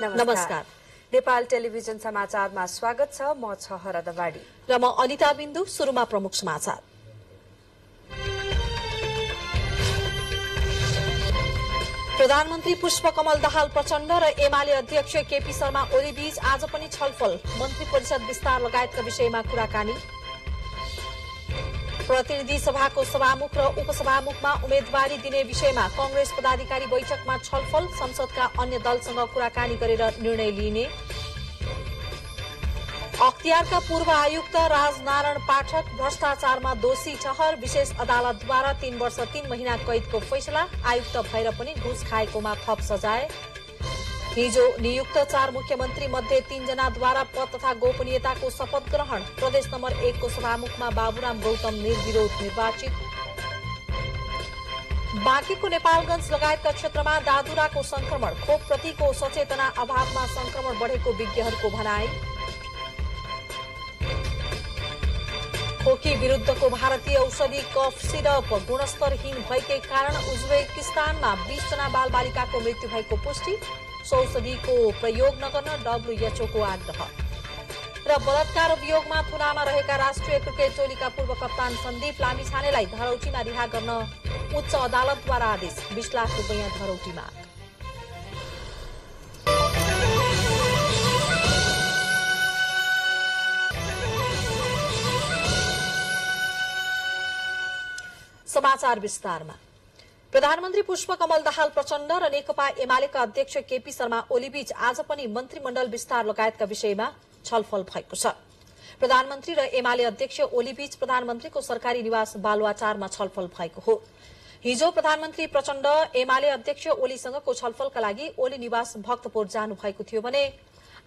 नमस्कार। नेपाल टेलिभिजन समाचारमा स्वागत छ। म छहरा दवाडी र म अनिता बिन्दु। सुरुमा प्रमुख समाचार। प्रधानमन्त्री पुष्पकमल दाहाल प्रचण्ड र एमाले अध्यक्ष केपी शर्मा ओली बीच आज पनि छलफल, मन्त्री परिषद विस्तार लगायतका विषयमा कुराकानी। प्रतिनिधि सभाको सभामुख र उपसभामुखमा उम्मेदवारी दिने विषयमा कांग्रेस पदाधिकारी बैठकमा छलफल, संसदका अन्य दलसँग कुराकानी गरेर निर्णय लिइने। अख्तियारका पूर्व आयुक्त राजनारायण पाठक भ्रष्टाचारमा दोषी ठहर, विशेष अदालतद्वारा 3 वर्ष 3 महिना कैदको फैसला, आयुक्त भएर पनि घुस खाएकोमा थप सजाय। हिजो नियुक्त 4 मुख्यमन्त्री मध्ये 3 जनाद्वारा पद तथा गोपनीयताको शपथ ग्रहण, प्रदेश नम्बर 1 को सभामुखमा बाबुराम गौतम निर्विरोध निर्वाचित। बाँकीको नेपालगञ्ज लगायतका क्षेत्रमा दादुराको संक्रमण, खोपप्रतिको सचेतना अभावमा संक्रमण बढेको विज्ञहरूको भनाई। खोकी विरुद्धको भारतीय औषधि कफ सिरप गुणस्तरहीन भएकै कारण उज्बेकिस्तानमा 20 जना बालबालिकाको मृत्यु भएको पुष्टि, औषधिको प्रयोग नगर्न WHO को आग्रह। र बलात्कार अभियोगमा थुनामा रहेका राष्ट्रिय क्रिकेट टोलीका पूर्व कप्तान सन्दीप लामिछानेलाई धरौटीमा रिहा गर्न उच्च अदालतद्वारा आदेश, 20 लाख रुपैयाँ धरौटी माग। समाचार विस्तारमा। प्रधानमन्त्री पुष्पकमल दाहाल प्रचण्ड र नेकपा एमालेका अध्यक्ष केपी शर्मा ओली बीच आज पनि मन्त्रीमण्डल विस्तार लगायतका विषयमा छलफल भएको छ। प्रधानमन्त्री र एमाले अध्यक्ष ओली बीच प्रधानमन्त्रीको सरकारी निवास बालुवाटारमा छलफल भएको हो। हिजो प्रधानमन्त्री प्रचण्ड एमाले अध्यक्ष ओलीसँगको छलफलका लागि ओली निवास भक्तपुर जानु भएको थियो भने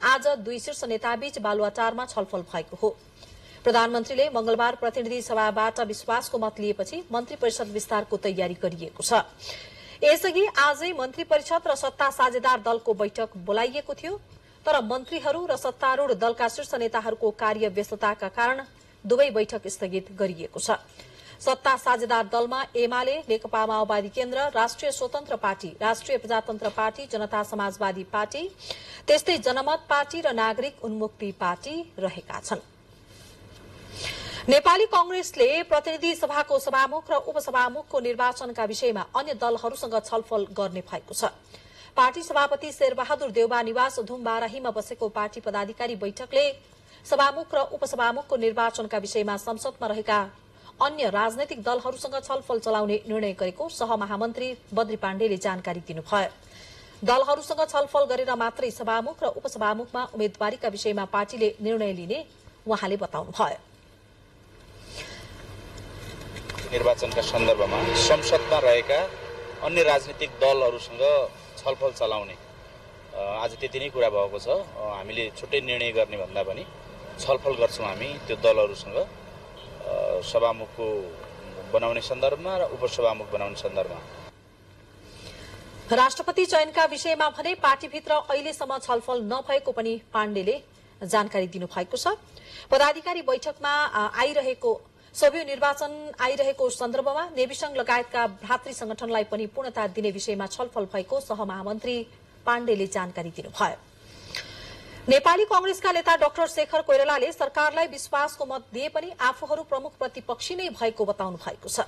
आज दुई शीर्ष नेताबीच बालुवाटारमा छलफल भएको हो। प्रधानमन्त्रीले मंगलबार प्रतिनिधि सभाबाट विश्वासको मत लिएपछि मन्त्री परिषद विस्तारको तयारी गरिएको छ। यसअघि आजै मन्त्री परिषद र सत्ता साझेदार दलको बैठक बोलाइएको थियो, तर मन्त्रीहरू र सत्तारूढ़ दलका शीर्ष नेताहरूको कार्य व्यस्तताका कारण दुवै बैठक स्थगित गरिएको छ। सत्ता साझेदार दलमा एमाले, नेकपा माओवादी केन्द्र, राष्ट्रिय स्वतन्त्र पार्टी, राष्ट्रिय प्रजातन्त्र पार्टी, जनता समाजवादी पार्टी, त्यस्तै जनमत पार्टी र नागरिक उन्मुक्ति पार्टी रहेका छन्। नेपाली कांग्रेसले प्रतिनिधि सभाको सभामुख र उपसभामुखको निर्वाचनका विषयमा अन्य दलहरूसँग छलफल गर्ने भएको छ। पार्टी सभापति शेरबहादुर देउबा निवास धुमबाराहीमा बसेको पार्टी पदाधिकारी बैठकले सभामुख र उपसभामुखको निर्वाचनका विषयमा संसदमा रहेका अन्य राजनैतिक दलहरूसँग छलफल चलाउने निर्णय गरेको सहमहामन्त्री बद्री पाण्डेले जानकारी दिनुभयो। दलहरूसँग छलफल गरेर मात्रै सभामुख र उपसभामुखमा उम्मेदवारीका विषयमा पार्टीले निर्णय लिने उहाँले बताउनुभयो। निर्वाचनका सन्दर्भमा संसदमा रहेका अन्य राजनीतिक दलहरूसँग छलफल चलाउने आज त्यति नै कुरा भएको छ। हामीले छुट्टै निर्णय गर्ने भन्दा पनि छलफल गर्छौं हामी त्यो दलहरूसँग सभामुखको बनाउने सन्दर्भमा र उपसभामुख बनाउने सन्दर्भमा। राष्ट्रपति चयनका विषयमा भने पार्टीभित्र अहिलेसम्म छलफल नभएको पनि पाण्डेले जानकारी दिनुभएको छ। पदाधिकारी बैठकमा सभ्य निर्वाचन आइरहेको सन्दर्भमा नेविसंघ लगायतका भ्रातृ संगठनलाई पनि पूर्णता दिने विषयमा छलफल भएको सहमहामन्त्री पाण्डेले जानकारी दिनुभयो। नेपाली कांग्रेसका नेता डाक्टर शेखर कोइरालाले सरकारलाई विश्वासको मत दिए पनि आफूहरू प्रमुख प्रतिपक्षी नै भएको बताउनु भएको छ।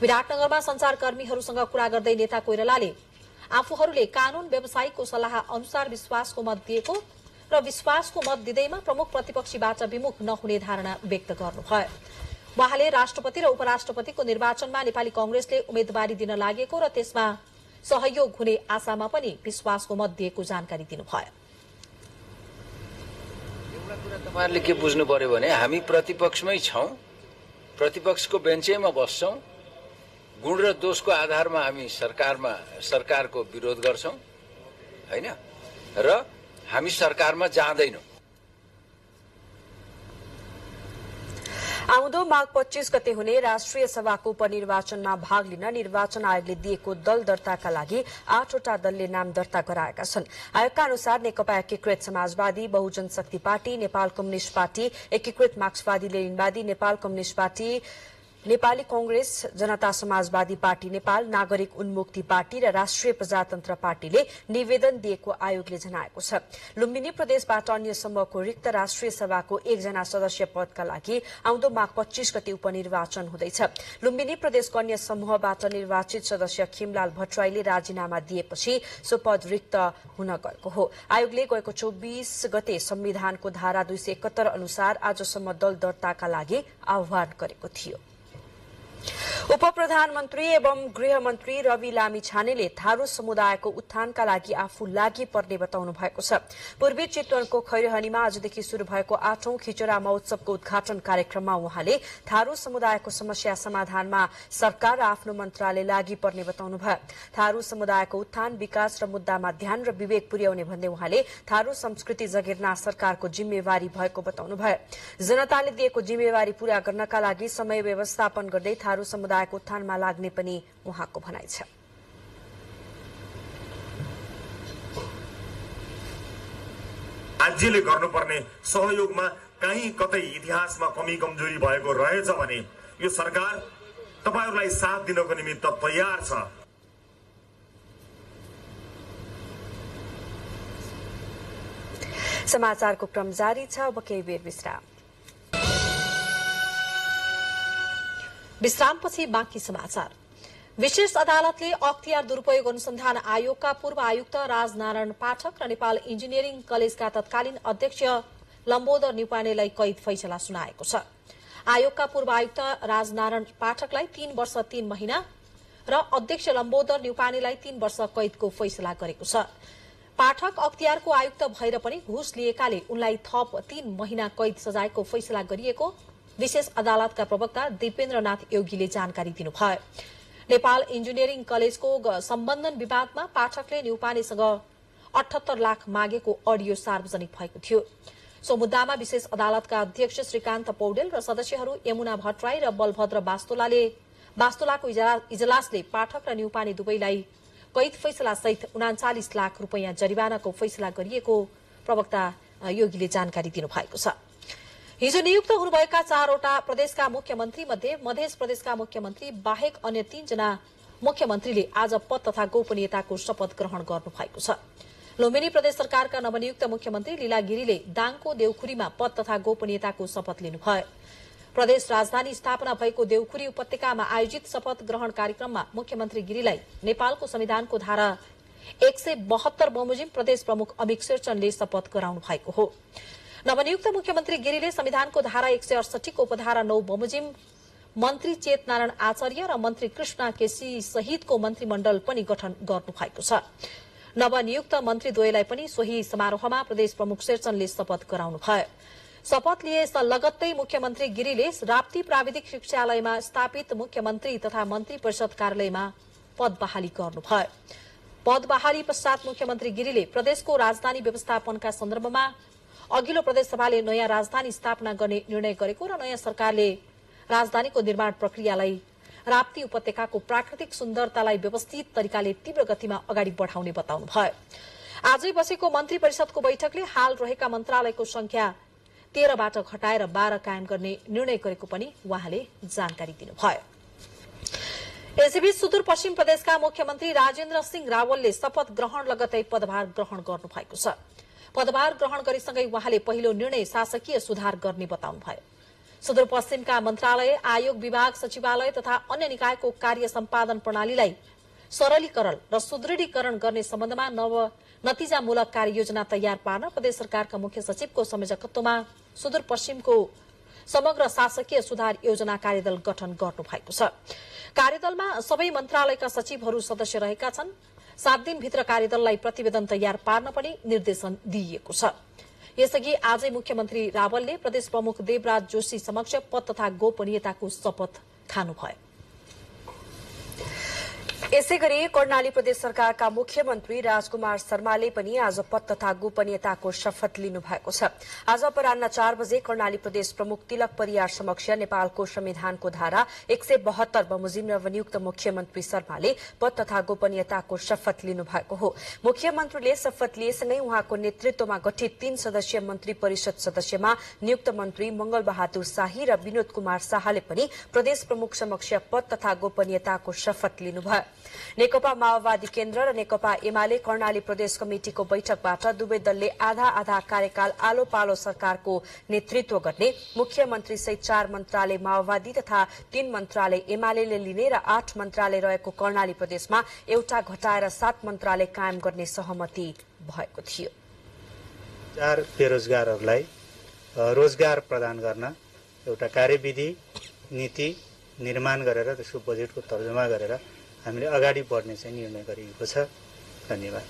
विराटनगरमा संचारकर्मीहरूसँग कुरा गर्दै नेता कोइरालाले आफूहरूले कानून व्यवसायीको सल्लाह अनुसार विश्वासको मत दिएको र विश्वासको मत दिँदैमा प्रमुख प्रतिपक्षीबाट विमुख नहुने धारणा व्यक्त गर्नुभयो। उहाँले राष्ट्रपति र उपराष्ट्रपतिको निर्वाचनमा नेपाली कांग्रेसले उम्मेदवारी दिन लागेको र त्यसमा सहयोग हुने आशामा पनि विश्वासको मत दिएको जानकारी दिनुभयो। एउटा कुरा तपाईहरुले के बुझ्नु पर्यो भने हामी प्रतिपक्षमै छौं, प्रतिपक्षको बेन्चैमा बस्छौं, गुण र दोषको आधारमा हामी सरकारको विरोध गर्छौं हैन, र हामी सरकारमा जाँदैनौं। आउँदो माघ 25 गते हुने राष्ट्रिय सभाको उपनिर्वाचनमा भाग लिन निर्वाचन आयोगले दिएको दल दर्ताका लागि 8 वटा दलले नाम दर्ता गराएका छन्। आयोगका अनुसार नेकपा एकीकृत समाजवादी, बहुजन शक्ति पार्टी, नेपाल कम्युनिष्ट पार्टी, एकीकृत मार्क्सवादी लेनिनवादी, नेपाल कम्युनिष्ट पार्टी, नेपाली कांग्रेस, जनता समाजवादी पार्टी नेपाल, नागरिक उन्मुक्ति पार्टी र राष्ट्रिय प्रजातन्त्र पार्टीले निवेदन दिएको आयोगले जनाएको छ। लुम्बिनी प्रदेशबाट अन्य समूहको रिक्त राष्ट्रिय सभाको 1 जना सदस्य पदका लागि आउँदो माघ 25 गते उपनिर्वाचन हुँदैछ। लुम्बिनी प्रदेशको अन्य समूहबाट निर्वाचित सदस्य खिमलाल भट्टराईले राजीनामा दिएपछि सो पद रिक्त हुन गएको हो। आयोगले गएको 24 गते संविधानको धारा 271 अनुसार आजसम्म दल दर्ताका लागि आह्वान गरेको थियो। उप प्रधानमन्त्री एवं गृहमन्त्री रवि लामिछानेले थारू समुदायको उत्थानका लागि आफू लागि पर्ने बताउनु भएको छ। पूर्वी चितवनको खैरहनीमा आजदेखि शुरू भएको 8औं खिचरा महोत्सवको उद्घाटन कार्यक्रममा उहाँले थारू समुदायको समस्या समाधानमा सरकार र आफ्नो मन्त्रालय लागि पर्ने बताउनुभयो। थारू समुदायको उत्थान, विकास र मुद्दामा ध्यान र विवेक पुर्याउने भन्दै उहाँले थारू संस्कृति जगेर्ना सरकारको जिम्मेवारी भएको बताउनुभयो। जनताले दिएको जिम्मेवारी पूरा गर्नका लागि समय व्यवस्थापन गर्दै थारू समुदायको उत्थानमा लाग्ने पनि उहाँको भनाइ छ। राज्यले गर्नुपर्ने सहयोगमा कहीँ कतै इतिहासमा कमी कमजोरी भएको रहेछ भने यो सरकार तपाईहरुलाई साथ दिनको निमित्त तयार छ। समाचारको क्रम जारी छ। अब केही बेर विश्राम। विश्रामपछि बाँकी समाचार। विशेष अदालतले अख्तियार दुरूपयोग अनुसन्धान आयोगका पूर्व आयुक्त राजनारायण पाठक र नेपाल इन्जिनियरिङ कलेजका तत्कालीन अध्यक्ष लम्बोदर न्युपानेलाई कैद फैसला सुनाएको छ। आयोगका पूर्व आयुक्त राजनारायण पाठकलाई 3 वर्ष 3 महिना र अध्यक्ष लम्बोदर न्युपानेलाई 3 वर्ष कैदको फैसला गरेको छ। पाठक अख्तियारको आयुक्त भएर पनि घुस लिएकाले उनलाई थप 3 महिना कैद सजायको फैसला गरिएको विशेष अदालतका प्रवक्ता दीपेन्द्रनाथ योगीले जानकारी दिनुभयो। नेपाल इन्जिनियरिङ कलेजको सम्बन्धन विवादमा पाठकले न्युपानेसँग 78 लाख मागेको अडियो सार्वजनिक भएको थियो। सो मुद्दामा विशेष अदालतका अध्यक्ष श्रीकान्त पौडेल र सदस्यहरू यमुना भट्टराई र बलभद्र बास्तोलाको इजलासले पाठक र न्युपाने दुवैलाई कैद फैसला सहित 39 लाख रुपैयाँ जरिवानाको फैसला गरिएको प्रवक्ता योगीले जानकारी दिनुभएको छ। हिजो नियुक्त हुनुभएका 4वटा प्रदेशका मुख्यमन्त्री मध्ये मध्य प्रदेशका मुख्यमन्त्री बाहेक अन्य 3 जना मुख्यमन्त्रीले आज पद तथा गोपनीयताको शपथ ग्रहण गर्नु भएको छ। लुम्बिनी प्रदेश सरकारका नवनियुक्त मुख्यमन्त्री लीला गिरीले दाङको देउखुरीमा पद तथा गोपनीयताको शपथ लिनुभयो। प्रदेश राजधानी स्थापना भएको देउखुरी उपत्यकामा आयोजित शपथ ग्रहण कार्यक्रममा मुख्यमन्त्री गिरीलाई नेपालको संविधानको धारा 172 बमोजिम प्रदेश प्रमुख अमिक शेरचनले शपथ गराउनु भएको हो। नवनियुक्त मुख्यमन्त्री गिरीले संविधानको धारा 168 को उपधारा 9 बमोजिम मन्त्री चेतनारायण आचार्य र मन्त्री कृष्ण केसी सहितको मन्त्रीमण्डल पनि गठन गर्नु भएको छ। नवनियुक्त मन्त्री द्वयलाई पनि सोही समारोहमा प्रदेश प्रमुख शेरचनले शपथ गराउनु भयो। शपथ लिए लगत्तै मुख्यमन्त्री गिरीले राप्ती प्राविधिक शिक्षालयमा स्थापित मुख्यमन्त्री तथा मन्त्री परिषद कार्यालयमा पद बहाली गर्नुभयो। पद बहाली पश्चात मुख्यमन्त्री गिरीले प्रदेशको राजधानी व्यवस्थापनका सन्दर्भमा अघिल्लो प्रदेश सभाले नयाँ राजधानी स्थापना गर्ने निर्णय गरेको र नयाँ सरकारले राजधानीको निर्माण प्रक्रियालाई राप्ती उपत्यकाको प्राकृतिक सुन्दरतालाई व्यवस्थित तरिकाले तीव्र गतिमा अगाडि बढाउने बताउनुभयो। आजै बसेको मन्त्री परिषदको बैठकले हाल रहेका मन्त्रालयको संख्या 13 बाट घटाएर 12 कायम गर्ने निर्णय गरेको पनि उहाँले जानकारी दिनुभयो। यसैबीच सुदूरपश्चिम प्रदेशका मुख्यमन्त्री राजेन्द्र सिंह रावलले शपथ ग्रहण लगतै पदभार ग्रहण गर्नु भएको छ। पदभार ग्रहण गरेसँगै उहाँले पहिलो निर्णय शासकीय सुधार गर्ने बताउनुभयो। सुदूरपश्चिमका मन्त्रालय, आयोग, विभाग, सचिवालय तथा अन्य निकायको कार्य सम्पादन प्रणालीलाई सरलीकरण र सुदृढीकरण गर्ने सम्बन्धमा नतिजामूलक कार्ययोजना तयार पार्न प्रदेश सरकारका मुख्य सचिवको संयोजकत्वमा सुदूरपश्चिमको समग्र शासकीय सुधार योजना कार्यदल गठन गर्नु भएको छ। कार्यदलमा सबै मन्त्रालयका सचिवहरू सदस्य रहेका छन्। 7 दिनभित्र कार्यदललाई प्रतिवेदन तयार पार्न पनि निर्देशन दिइएको छ। यसअघि आजै मुख्यमन्त्री रावलले प्रदेश प्रमुख देवराज जोशी समक्ष पद तथा गोपनीयताको शपथ खानुभयो। यसैगरी कर्णाली प्रदेश सरकारका मुख्यमन्त्री राजकुमार शर्माले पनि आज पद तथा गोपनीयताको शपथ लिनु भएको छ। आज अपराह्न 4 बजे कर्णाली प्रदेश प्रमुख तिलक परियार समक्ष नेपालको संविधानको धारा 172 बमोजिम नवनियुक्त मुख्यमन्त्री शर्माले पद तथा गोपनीयताको शपथ लिनु भएको हो। मुख्यमन्त्रीले शपथ लिएसँगै उहाँको नेतृत्वमा गठित 3 सदस्यीय मन्त्री परिषद सदस्यमा नियुक्त मन्त्री मंगल बहादुर शाही र विनोद कुमार शाहले पनि प्रदेश प्रमुख समक्ष पद तथा गोपनीयताको शपथ लिनुभयो। नेकपा माओवादी केन्द्र र नेकपा एमाले कर्णाली प्रदेश कमिटिको बैठकबाट दुवै दलले आधा आधा कार्यकाल आलो पालो सरकारको नेतृत्व गर्ने, मुख्यमन्त्री सहित 4 मन्त्रालय माओवादी तथा 3 मन्त्रालय एमाले लिने र 8 मन्त्रालय रहेको कर्णाली प्रदेशमा एउटा घटाएर 7 मन्त्रालय कायम गर्ने सहमति भएको थियो। 4 बेरोजगारहरूलाई रोजगार प्रदान गर्न एउटा कार्यविधि नीति निर्माण गरेर त्यसको बजेटको तर्जुमा गरेर हामीले अगाडि बढ्ने चाहिँ निर्णय गरिएको छ। धन्यवाद।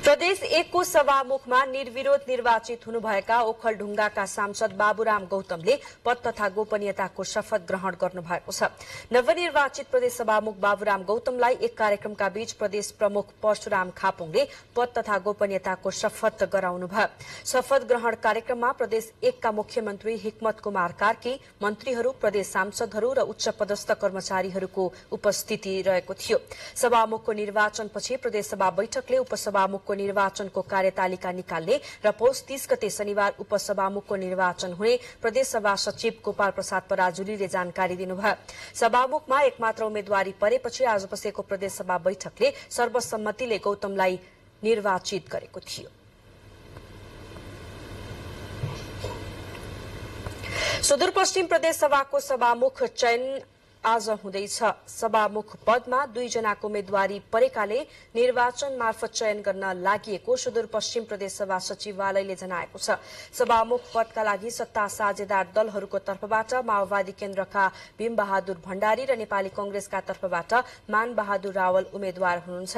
प्रदेश 1 को सभामुखमा निर्विरोध निर्वाचित हुनुभएका ओखलढुङ्गाका सांसद बाबुराम गौतमले पद तथा गोपनीयताको शपथ ग्रहण गर्नुभएको छ। नवनिर्वाचित प्रदेश सभामुख बाबुराम गौतमलाई एक कार्यक्रमका बीच प्रदेश प्रमुख परशुराम खापुङले पद तथा गोपनीयताको शपथ गराउनुभयो। शपथ ग्रहण कार्यक्रममा प्रदेश 1 का मुख्यमन्त्री हिक्मत कुमार कार्की, मन्त्रीहरू, प्रदेश सांसदहरू र उच्च पदस्थ कर्मचारीहरूको उपस्थिति रहेको थियो। सभामुखको निर्वाचनपछि प्रदेशसभा बैठकले उपसभामुखको निर्वाचनको कार्यतालिका निकाल्ने र पौष 30 गते शनिबार उपसभामुखको निर्वाचन हुने प्रदेशसभा सचिव गोपाल प्रसाद पराजुलीले जानकारी दिनुभयो। सभामुखमा एकमात्र उम्मेद्वारी परेपछि आज बसेको प्रदेशसभा बैठकले सर्वसम्मतिले गौतमलाई निर्वाचित गरेको थियो। सुदूरपश्चिम प्रदेश सभाको सभामुख चयन आज हुँदैछ। सभामुख पदमा 2 जनाको उम्मेद्वारी परेकाले निर्वाचन मार्फत चयन गर्न लागि सुदूरपश्चिम प्रदेश सभा सचिवालयले जनाएको छ। सभामुख पदका लागि सत्ता साझेदार दलहरूको तर्फबाट माओवादी केन्द्रका भीम बहादुर भण्डारी र नेपाली कांग्रेसका तर्फबाट मान बहादुर रावल उम्मेद्वार हुनुहुन्छ।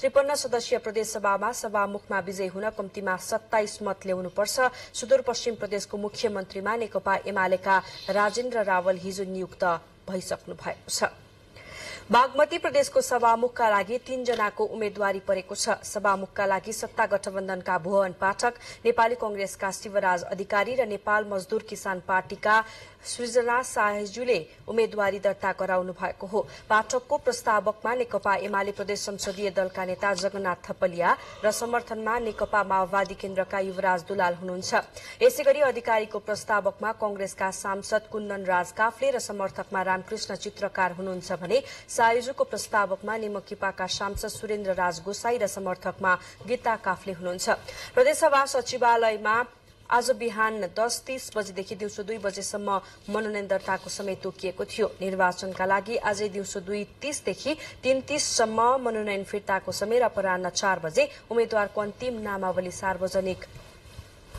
53 सदस्यीय प्रदेश सभामा सभामुखमा विजयी हुन कम्तीमा 27 मत ल्याउनुपर्छ। सुदूरपश्चिम प्रदेशको मुख्यमन्त्रीमा नेकपा एमालेका राजेन्द्र रावल हिजो नियुक्त भइसक्नु भएको छ। बागमती प्रदेशको सभामुखका लागि 3 जनाको उम्मेद्वारी परेको छ। सभामुखका लागि सत्ता गठबन्धनका भुवन पाठक, नेपाली कांग्रेसका शिवराज अधिकारी र नेपाल मजदूर किसान पार्टीका सृजना साहेजुले उम्मेद्वारी दर्ता गराउनु भएको हो। पाठकको प्रस्तावकमा नेकपा एमाले प्रदेश संसदीय दलका नेता जगन्नाथ थपलिया र समर्थनमा नेकपा माओवादी केन्द्रका युवराज दुलाल हुनुहुन्छ। यसैगरी अधिकारीको प्रस्तावकमा कांग्रेसका सांसद कुन्दन राज काफ्ले र समर्थकमा रामकृष्ण चित्रकार हुनुहुन्छ भने सायुजुको प्रस्तावकमा नेमकिपाका सांसद सुरेन्द्र राज गोसाई र समर्थकमा गीता काफ्ले हुनुहुन्छ। प्रदेशसभा सचिवालयमा आज बिहान 10:30 बजेदेखि दिउँसो 2 बजेसम्म मनोनयन दर्ताको समय तोकिएको थियो। निर्वाचनका लागि आज दिउँसो 2:30 देखि 3:30 सम्म मनोनयन फिर्ताको समय र अपराह्न 4 बजे उम्मेद्वारको अन्तिम नामावली सार्वजनिक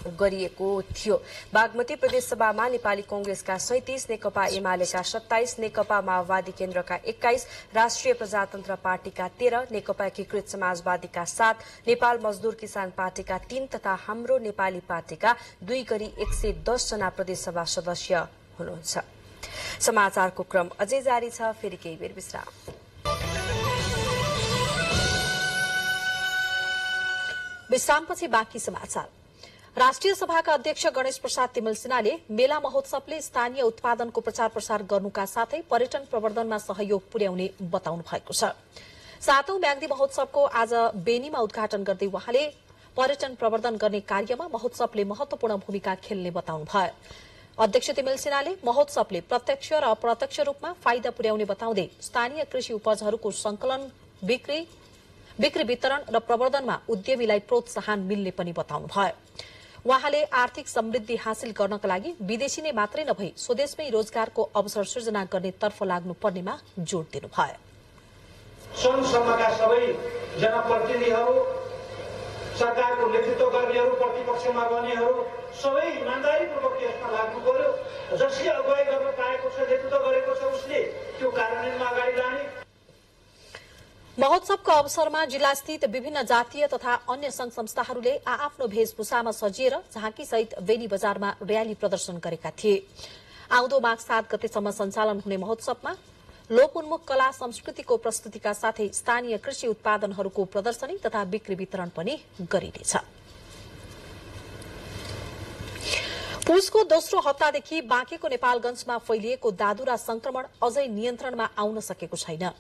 गरिएको थियो। बागमती प्रदेश सभामा नेपाली कांग्रेसका 37, नेकपा एमालेका 27, नेकपा माओवादी केन्द्रका 21, राष्ट्रिय प्रजातन्त्र पार्टीका 13, नेकपा एकीकृत समाजवादीका 7, नेपाल मजदूर किसान पार्टीका 3 तथा हाम्रो नेपाली पार्टीका 2 गरी 110 जना प्रदेशसभा सदस्य हुनुहुन्छ। समाचारको क्रम अझै जारी छ। फेरि केही बेर विश्राम। विश्रामपछि बाँकी समाचार। राष्ट्रिय सभाका अध्यक्ष गणेश प्रसाद तिमल सिन्हाले मेला महोत्सवले स्थानीय उत्पादनको प्रचार प्रसार गर्नुका साथै पर्यटन प्रवर्धनमा सहयोग पुर्याउने बताउनु भएको छ। 7औं म्याग्दी महोत्सवको आज बेनीमा उद्घाटन गर्दै उहाँले पर्यटन प्रवर्धन गर्ने कार्यमा महोत्सवले महत्वपूर्ण भूमिका खेल्ने बताउनु भयो। अध्यक्ष तिमल सिन्हाले महोत्सवले प्रत्यक्ष र अप्रत्यक्ष रूपमा फाइदा पुर्याउने बताउँदै स्थानीय कृषि उपजहरूको संकलन, बिक्री वितरण र प्रवर्धनमा उद्यमीलाई प्रोत्साहन मिल्ने पनि बताउनु भयो। उहाँले आर्थिक समृद्धि हासिल गर्नका लागि विदेशी नै मात्रै नभई स्वदेशमै रोजगारको अवसर सृजना गर्ने तर्फ लाग्नु पर्नेमा जोड़ दिनुभयो। सङ्घसम्मका सबै जनप्रतिनिधिहरू, सरकारको नेतृत्व गर्नेहरू, प्रतिपक्षमा रहनेहरू सबै इमानदारीपूर्वक यसमा लाग्नु पर्यो। जसले अगुवाई गर्न पाएको छ, नेतृत्व गरेको छ, उसले त्यो कार्यान्वयनमा अगाडि लाने। महोत्सवको अवसरमा जिल्लास्थित विभिन्न जातीय तथा अन्य संघ संस्थाहरूले आआफ्नो वेशभूषामा सजिएर झाँकी सहित बेनी बजारमा र्याली प्रदर्शन गरेका थिए। आउँदो माघ 7 गतेसम्म सञ्चालन हुने महोत्सवमा लोपोन्मुख कला संस्कृतिको प्रस्तुतिका साथै स्थानीय कृषि उत्पादनहरूको प्रदर्शनी तथा बिक्री वितरण पनि गरिनेछ। पुसको दोस्रो हप्तादेखि बाँकेको नेपालगञ्जमा फैलिएको दादुरा संक्रमण अझै नियन्त्रणमा आउन सकेको छैन।